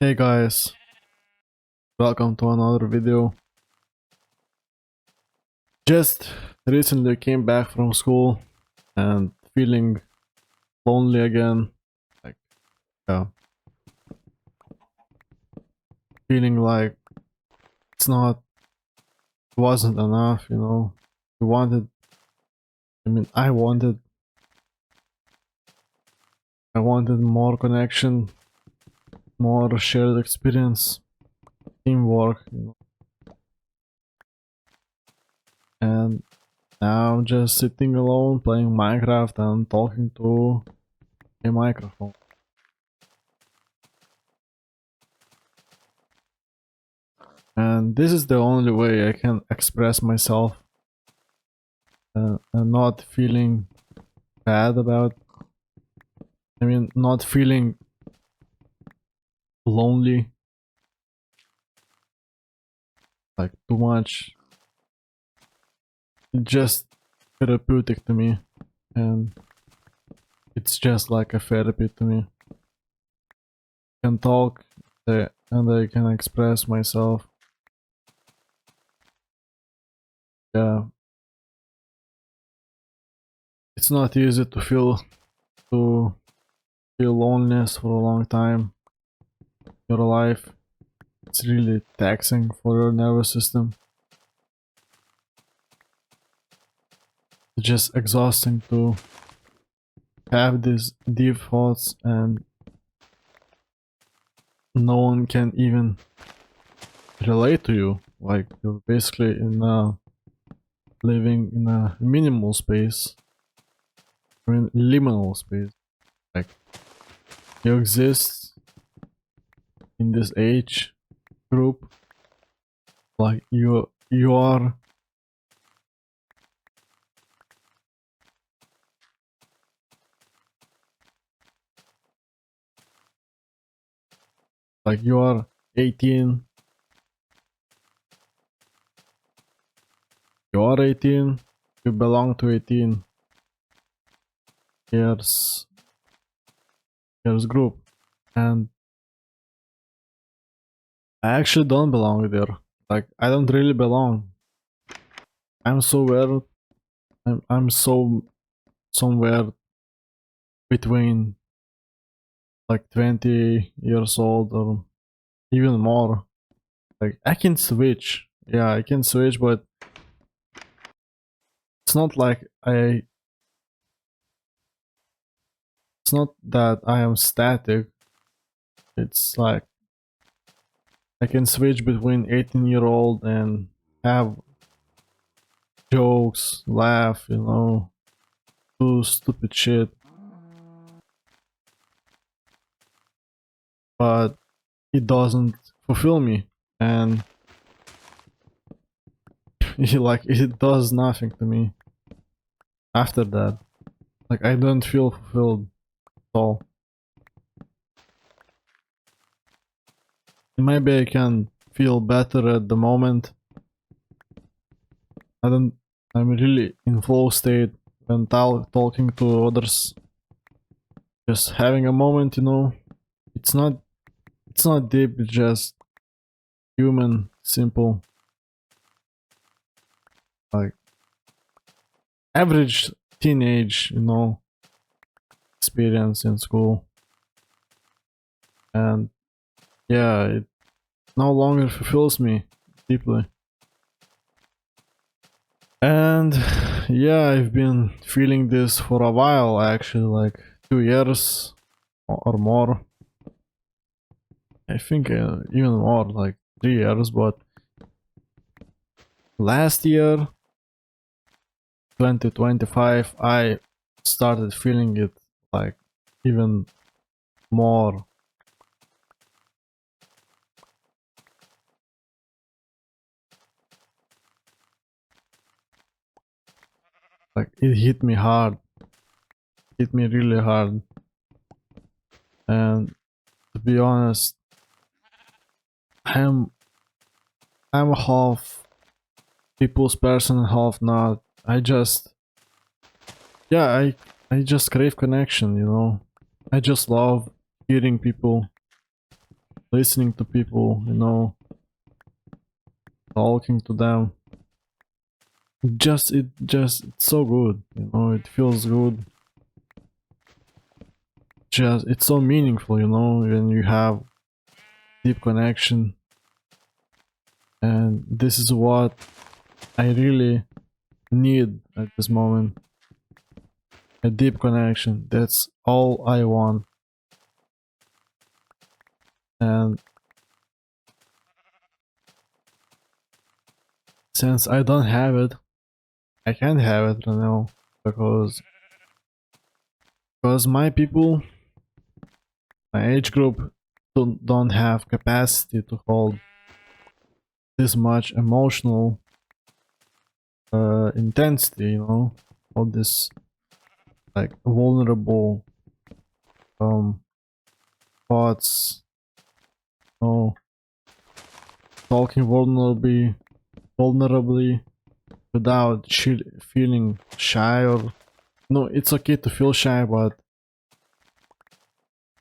Hey guys, welcome to another video. Just recently came back from school and feeling lonely again. Like, yeah, feeling like it's not, wasn't enough, you know. We wanted, I wanted more connection, more shared experience, teamwork, and now I'm just sitting alone playing Minecraft and talking to a microphone. And this is the only way I can express myself and not feeling bad about, not feeling lonely, like too much. It's just therapeutic to me, and it's just like a therapy to me. I can talk and I can express myself. Yeah, it's not easy to feel loneliness for a long time. Your life, it's really taxing for your nervous system. It's just exhausting to have these deep thoughts and no one can even relate to you. Like you're basically living in a minimal space, or in liminal space. Like you exist in this age group, like you are you are 18. You are 18. You belong to 18 years group, and I actually don't belong there. Like I don't really belong. I'm so weird. I'm so somewhere between like 20 years old or even more. Like I can switch. Yeah, I can switch, but it's not like it's not that I am static. It's like I can switch between 18-year-old and have jokes, laugh, do stupid shit. But it doesn't fulfill me, and it does nothing to me after that. Like I don't feel fulfilled at all. Maybe I can feel better at the moment. I don't. I'm really in flow state when talking to others. Just having a moment, It's not. It's not deep. It's just human, simple, like average teenage, experience in school. And yeah, it no longer fulfills me deeply. And yeah, I've been feeling this for a while actually, like 2 years or more. I think even more, like 3 years. But last year, 2025, I started feeling it like even more. Like it hit me hard, hit me really hard. And to be honest, I'm I'm half people's person, half not. I just yeah, I just crave connection, I just love hearing people listening to people, you know, talking to them. It's so good, you know, it feels good. Just it's so meaningful, you know, when you have deep connection. And this is what I really need at this moment. A deep connection. That's all I want. And since I don't have it, I can't have it right now because my people, my age group, don't have capacity to hold this much emotional intensity, you know, all this like vulnerable thoughts, you know, talking vulnerably without feeling shy. Or no, it's okay to feel shy, but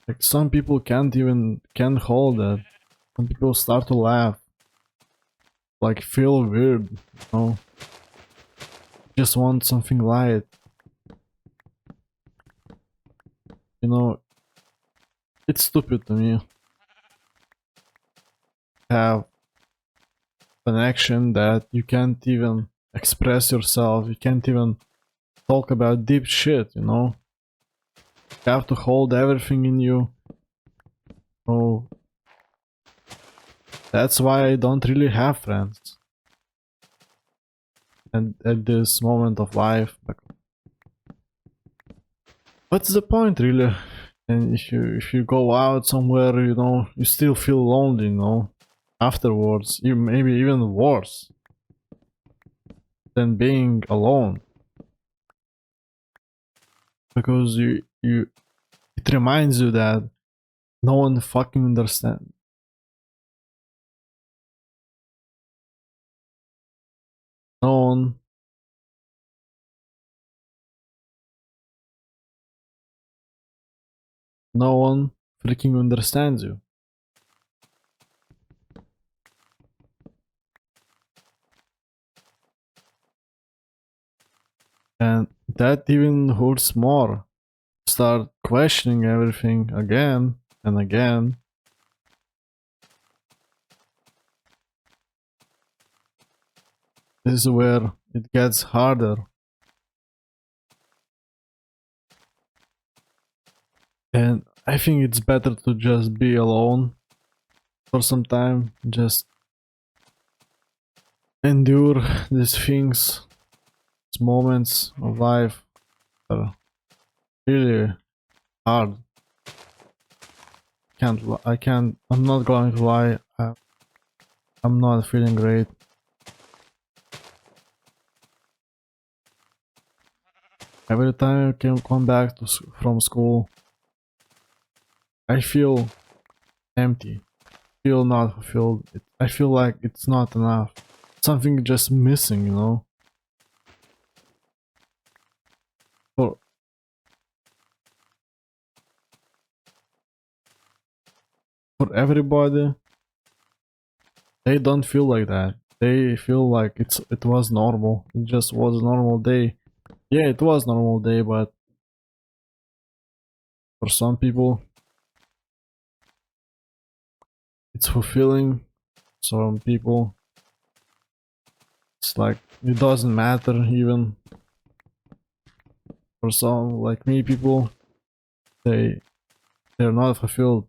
like some people can't hold that. Some people start to laugh, like feel weird, you know, just want something light, you know. It's stupid to me have an action that you can't even express yourself, you can't even talk about deep shit, you know. You have to hold everything in you. Oh, that's why I don't really have friends. And at this moment of life, like, what's the point really? And if you go out somewhere, you know, you still feel lonely, you know, afterwards. You maybe even worse than being alone, because you it reminds you that no one fucking understands. No one, no one freaking understands you. And that even hurts more. Start questioning everything again and again. This is where it gets harder. And I think it's better to just be alone for some time. Just endure these things, these moments of life are really hard. I'm not going to lie. I'm not feeling great. Every time I can come back from school, I feel empty. Feel not fulfilled. I feel like it's not enough. Something just missing, you know. For everybody, they don't feel like that. They feel like it was normal. It just was a normal day. Yeah, it was normal day, but for some people, it's fulfilling. Some people, it's like it doesn't matter even. For some, like me, people, they they're not fulfilled.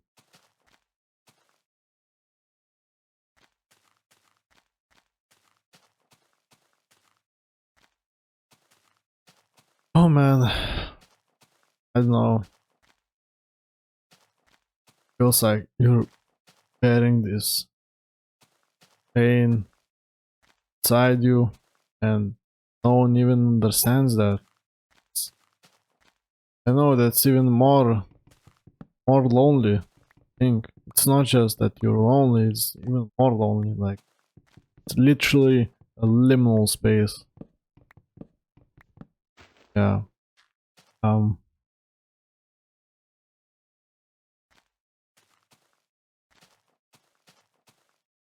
Oh man, I don't know. Feels like you're carrying this pain inside you, and no one even understands that. I know that's even more lonely. I think it's not just that you're lonely; it's even more lonely. Like it's literally a liminal space. Yeah. Um.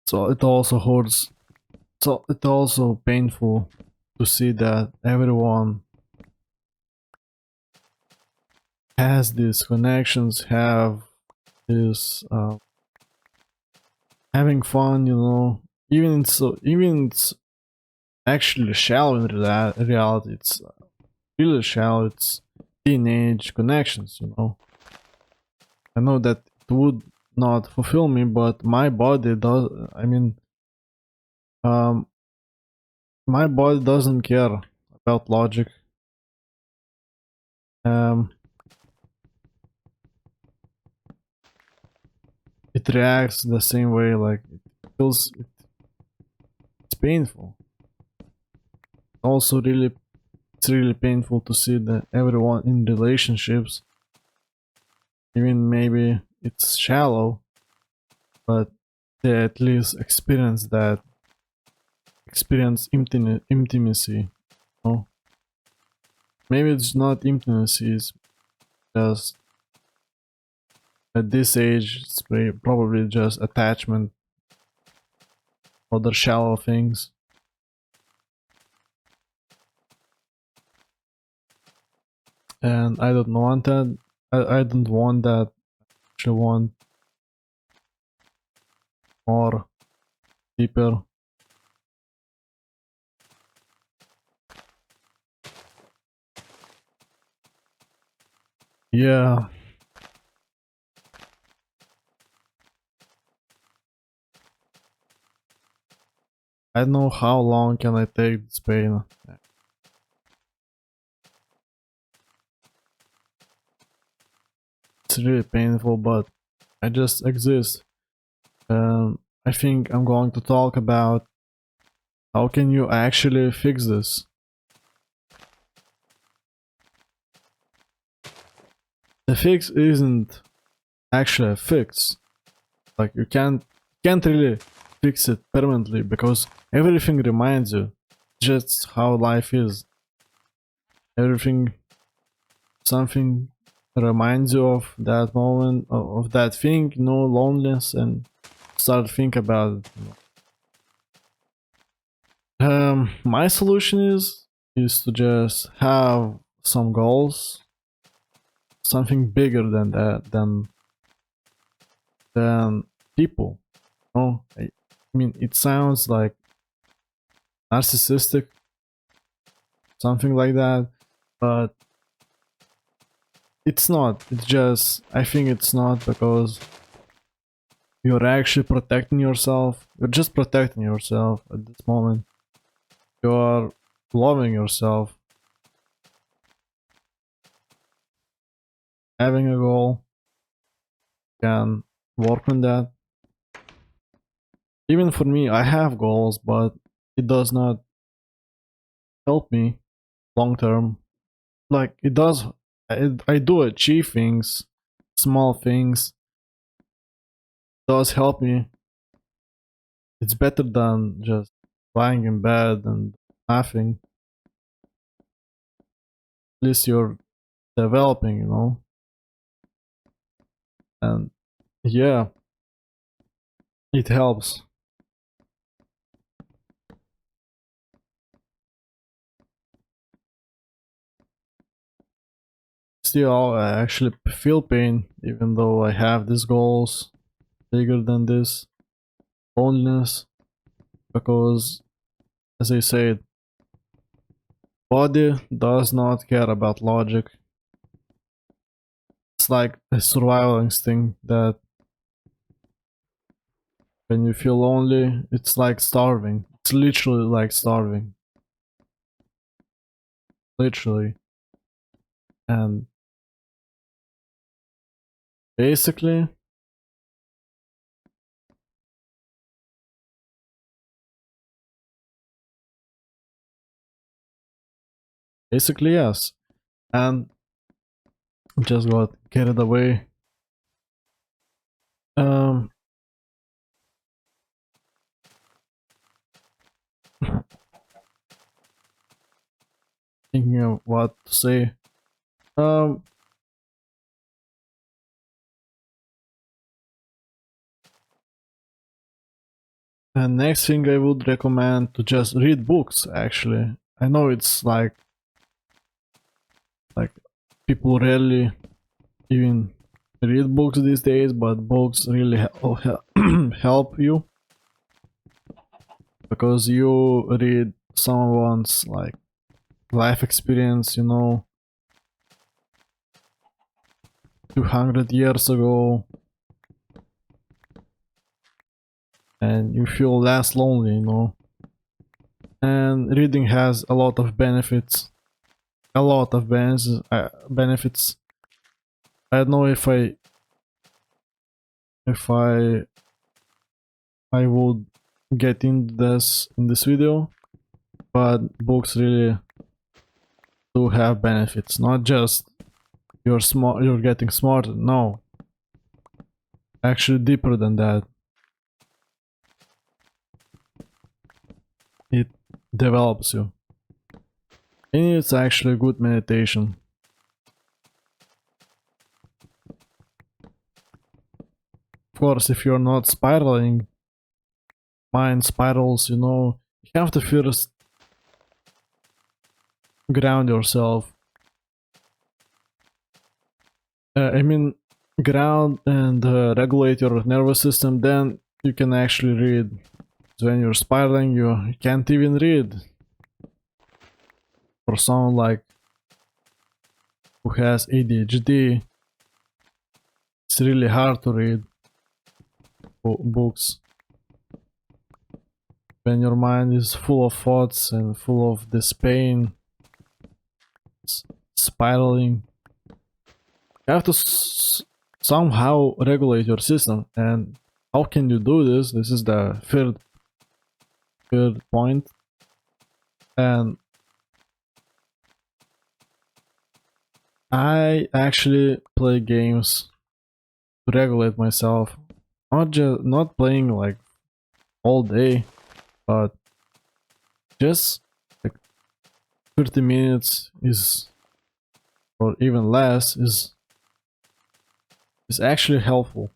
So it also hurts. So it's also painful to see that everyone has these connections, have this having fun, you know. Even it's actually shallow in reality. It's really shallow. It's teenage connections, you know. I know that it would not fulfill me, but my body does. I mean, um, my body doesn't care about logic. Um, it reacts the same way. Like it feels. It's painful. Also, it's really painful to see that everyone in relationships, even maybe it's shallow, but they at least experience intimacy. You know? Maybe it's not intimacy, it's just at this age, it's probably just attachment, other shallow things. And I don't want that. I don't want that. I actually want more, deeper. Yeah, I don't know how long can I take this pain. It's really painful, but I just exist. I think I'm going to talk about how can you actually fix this. The fix isn't actually a fix. Like you can't really fix it permanently because everything reminds you just how life is. Everything, something reminds you of that moment, of that thing, no loneliness, and start think about it. My solution is to just have some goals, something bigger than that, than people. No, I mean it sounds like narcissistic, something like that, but it's not. It's just I think it's not because you're actually protecting yourself. You're just protecting yourself at this moment. You are loving yourself, having a goal, can work on that. Even for me, I have goals, but it does not help me long term. Like it does, I do achieve things, small things, does help me. It's better than just lying in bed and laughing. At least you're developing, you know. And yeah, it helps. Still, I actually feel pain, even though I have these goals bigger than this loneliness, because as I said, body does not care about logic. It's like a survival instinct that when you feel lonely, it's like starving. It's literally like starving. Literally. And basically, basically yes. And just got carried away. Um, thinking of what to say. Um, And next thing I would recommend to just read books. Actually, I know it's like people rarely even read books these days, but books really help you, because you read someone's like life experience, you know, 200 years ago, and you feel less lonely, you know. And reading has a lot of benefits. A lot of benefits. I don't know if I would get into this in this video, but books really do have benefits. Not just you're getting smarter. No, actually deeper than that. It develops you. And it's actually a good meditation. Of course, if you're not spiraling, mind spirals, you know, you have to first ground yourself. I mean, ground and regulate your nervous system, then you can actually read. So when you're spiraling, you can't even read. For someone like who has ADHD, it's really hard to read books when your mind is full of thoughts and full of this pain, spiraling. You have to somehow regulate your system. And how can you do this? This is the third point. And I actually play games to regulate myself. Not playing like all day, but just like 30 minutes is, or even less, is actually helpful,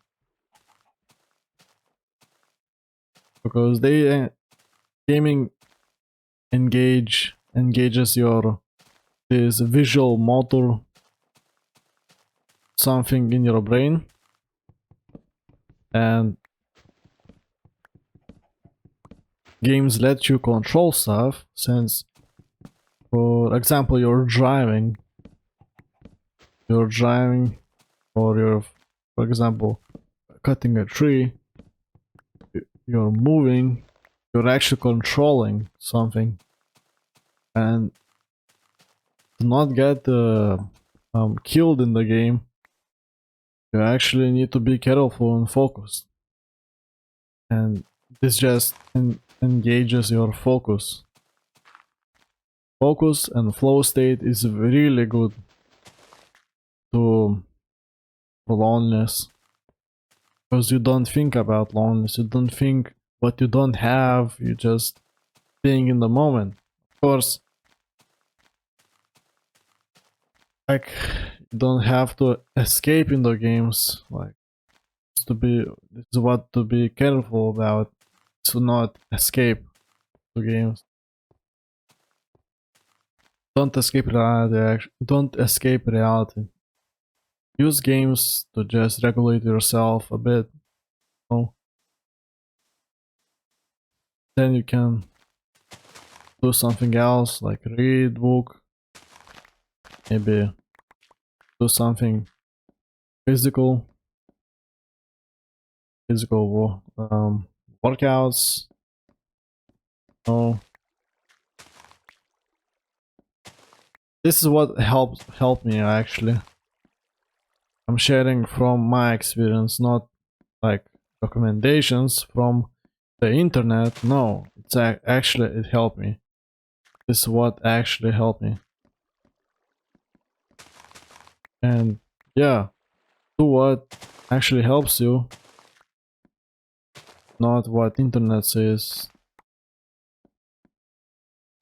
because gaming engages your this visual motor something in your brain, and games let you control stuff. Since, for example, you're driving, or you're, for example, cutting a tree, you're moving, you're actually controlling something. And to not get killed in the game, you actually need to be careful and focused. And this just engages your focus. Focus and flow state is really good to loneliness, because you don't think about loneliness, you don't think what you don't have, you just being in the moment. Of course, like, you don't have to escape in the games. Like, this is what to be careful about, to not escape the games. Don't escape reality. Don't escape reality. Use games to just regulate yourself a bit. You know? Then you can do something else, like read book, maybe do something physical, workouts. You know? This is what helped me actually. I'm sharing from my experience, not like recommendations from the internet. No, it's actually, it helped me. This is what actually helped me. And yeah, do what actually helps you, not what internet says.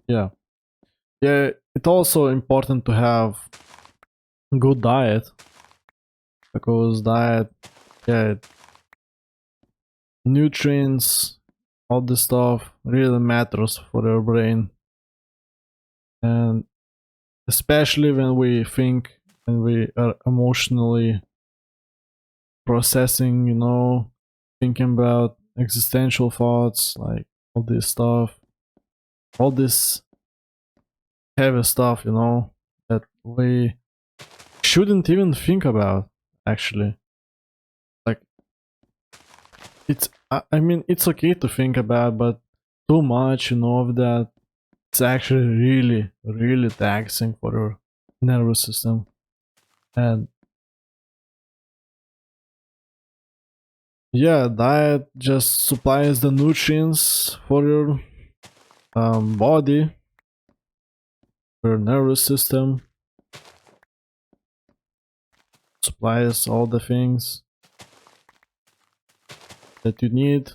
Yeah, it's also important to have good diet, because diet, yeah, nutrients all this stuff really matters for your brain. And especially when we think and we are emotionally processing, you know, thinking about existential thoughts, like all this stuff, all this heavy stuff, you know, that we shouldn't even think about, actually. Like, I mean, it's okay to think about, but too much, you know, of that, it's actually really, really taxing for your nervous system. And yeah, diet just supplies the nutrients for your body, for your nervous system, supplies all the things that you need.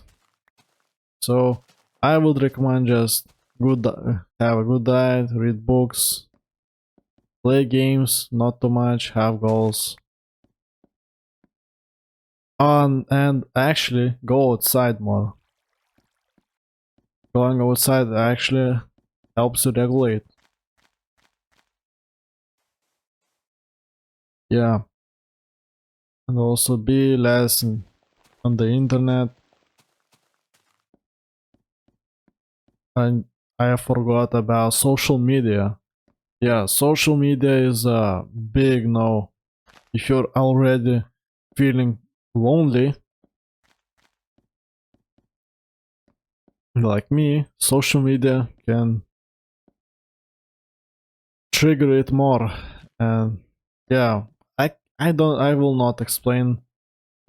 So I would recommend just have a good diet, read books, play games, not too much, have goals. And actually go outside more. Going outside actually helps you regulate. Yeah. And also be less on the internet. And I forgot about social media. Yeah, social media is a big no. If you're already feeling lonely, like me, social media can trigger it more. And yeah, I will not explain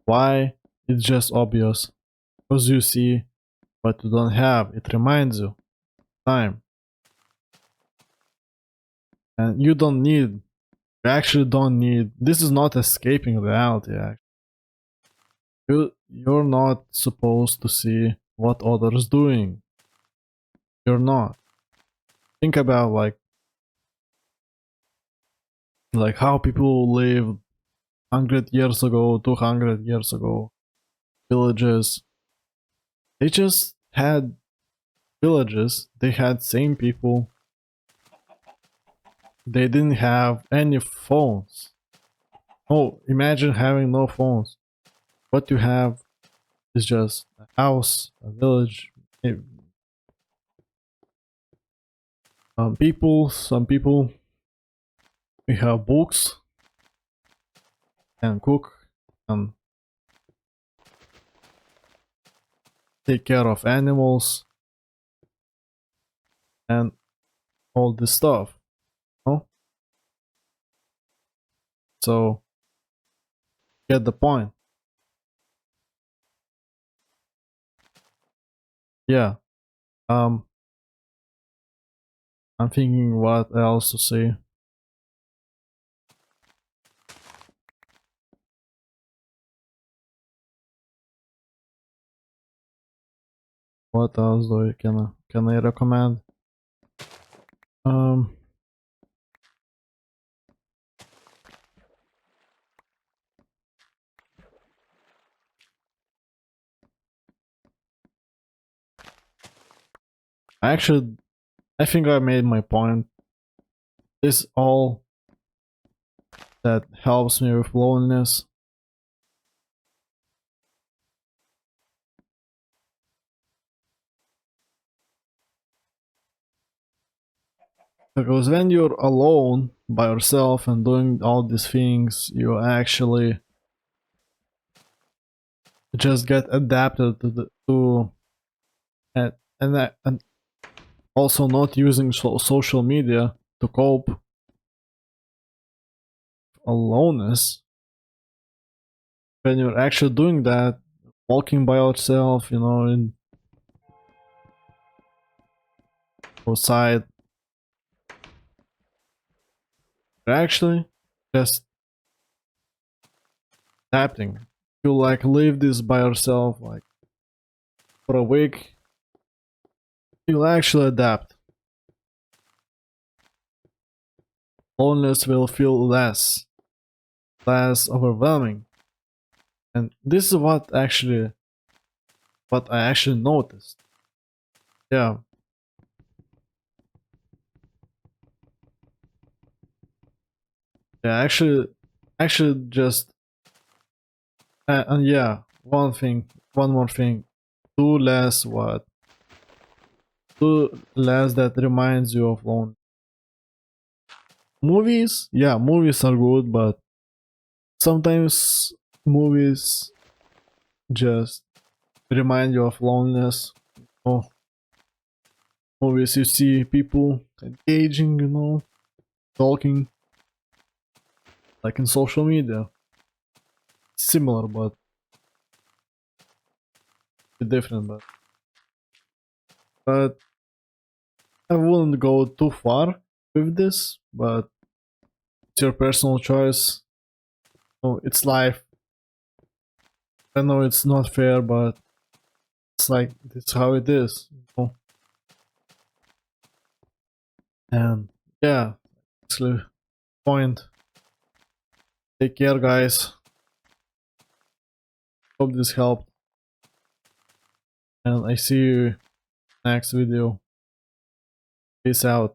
why. It's just obvious. Because you see what you don't have, it reminds you time. And you don't need, you actually don't need, this is not escaping reality. You're not supposed to see what others doing. You're not. Think about like how people lived 100 years ago, 200 years ago. Villages. They just had villages. They had same people. They didn't have any phones. Oh, imagine having no phones. What you have is just a house, a village. Some people, we have books and cook and take care of animals and all this stuff. No? So get the point. Yeah. Um I'm thinking what else to say. What else do I can I recommend? Um actually I think I made my point. This all that helps me with loneliness. Because when you're alone by yourself and doing all these things, you actually just get adapted to and also not using social media to cope aloneness. When you're actually doing that, walking by yourself, you know, in outside, you're actually just adapting. You like live this by yourself, like for a week, you'll actually adapt. Loneliness will feel less overwhelming. And this is what I actually noticed. Yeah. Yeah, actually just and yeah, one more thing. Do less what? Do less that reminds you of loneliness. Movies, yeah, movies are good, but sometimes movies just remind you of loneliness. Oh, movies you see people engaging, talking, like in social media. Similar, but different. But I wouldn't go too far with this. But it's your personal choice. Oh, it's life. I know it's not fair, but it's like it's how it is. And yeah, actually, point. Take care, guys. Hope this helped, and I see you next video. Peace out.